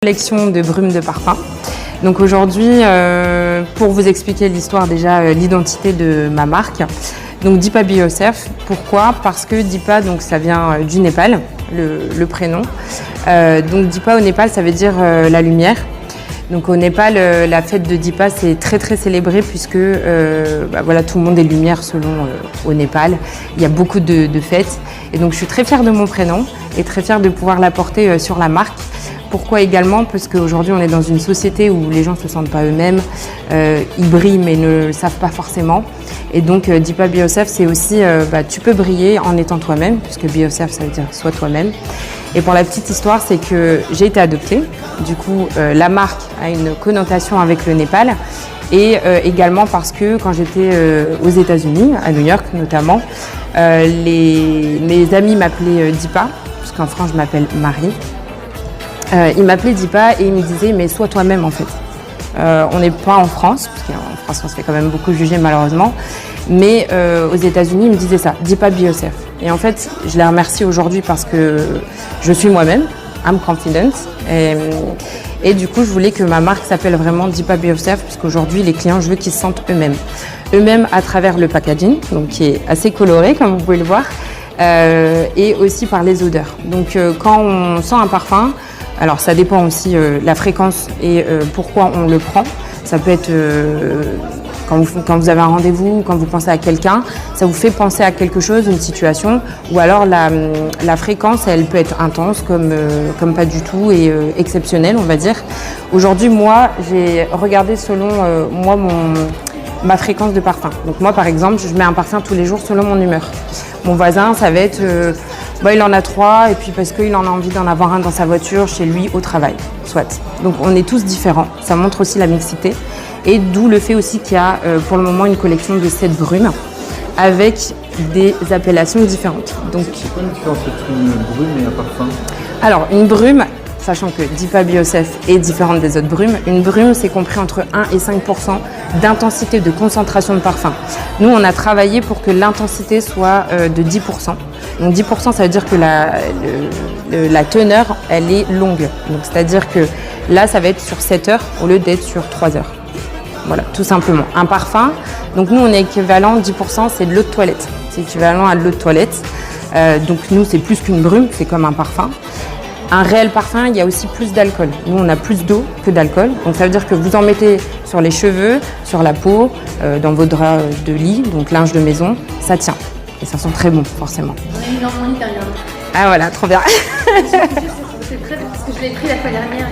Collection de brumes de parfum. Donc aujourd'hui, pour vous expliquer l'histoire déjà, l'identité de ma marque. Donc Deepa Be Yourself, pourquoi? Parce que Deepa, donc ça vient du Népal, le prénom. Donc Deepa au Népal, ça veut dire la lumière. Donc au Népal, la fête de Deepa, c'est très célébré puisque voilà, tout le monde est lumière selon au Népal. Il y a beaucoup de fêtes. Et donc je suis très fière de mon prénom et très fière de pouvoir l'apporter sur la marque. Pourquoi également? Parce qu'aujourd'hui, on est dans une société où les gens ne se sentent pas eux-mêmes, ils brillent mais ne le savent pas forcément. Et donc, Deepa Be Yourself, c'est aussi, tu peux briller en étant toi-même, puisque Be Yourself, ça veut dire sois toi-même. Et pour la petite histoire, c'est que j'ai été adoptée. Du coup, la marque a une connotation avec le Népal. Et également parce que quand j'étais aux États-Unis, à New York notamment, mes amis m'appelaient Deepa, puisqu'en France, je m'appelle Marie. Il m'appelait Deepa et il me disait mais sois toi-même en fait. On n'est pas en France, parce qu'en France on se fait quand même beaucoup juger malheureusement, mais aux États-Unis il me disait ça, Deepa Be Yourself. Et en fait je les remercie aujourd'hui parce que je suis moi-même, I'm confident. Et du coup je voulais que ma marque s'appelle vraiment Deepa Be Yourself, parce qu'aujourd'hui les clients je veux qu'ils se sentent eux-mêmes. Eux-mêmes à travers le packaging, donc qui est assez coloré comme vous pouvez le voir, et aussi par les odeurs. Donc quand on sent un parfum, alors ça dépend aussi la fréquence et pourquoi on le prend. Ça peut être quand vous avez un rendez-vous, quand vous pensez à quelqu'un, ça vous fait penser à quelque chose, une situation, ou alors la fréquence, elle peut être intense comme pas du tout et exceptionnelle, on va dire. Aujourd'hui, moi, j'ai regardé selon ma fréquence de parfum. Donc moi, par exemple, je mets un parfum tous les jours selon mon humeur. Mon voisin, ça va être... il en a 3 et puis parce qu'il en a envie d'en avoir un dans sa voiture, chez lui, au travail, soit. Donc on est tous différents, ça montre aussi la mixité et d'où le fait aussi qu'il y a pour le moment une collection de 7 brumes avec des appellations différentes. Donc, c'est quoi la différence entre une brume et un parfum? Alors une brume, sachant que Deepa Be Yourself est différente des autres brumes, une brume c'est compris entre 1 et 5% d'intensité, de concentration de parfum. Nous on a travaillé pour que l'intensité soit de 10%. Donc 10% ça veut dire que la teneur elle est longue. Donc c'est-à-dire que là ça va être sur 7 heures au lieu d'être sur 3 heures. Voilà, tout simplement. Un parfum, donc nous on est équivalent, 10% c'est de l'eau de toilette. C'est équivalent à de l'eau de toilette. Donc nous c'est plus qu'une brume, c'est comme un parfum. Un réel parfum, il y a aussi plus d'alcool. Nous, on a plus d'eau que d'alcool. Donc, ça veut dire que vous en mettez sur les cheveux, sur la peau, dans vos draps de lit, donc linge de maison, ça tient. Et ça sent très bon, forcément. On a mis dans mon lit derrière. Ah voilà, trop bien. C'est très bien parce que je l'ai pris la fois dernière.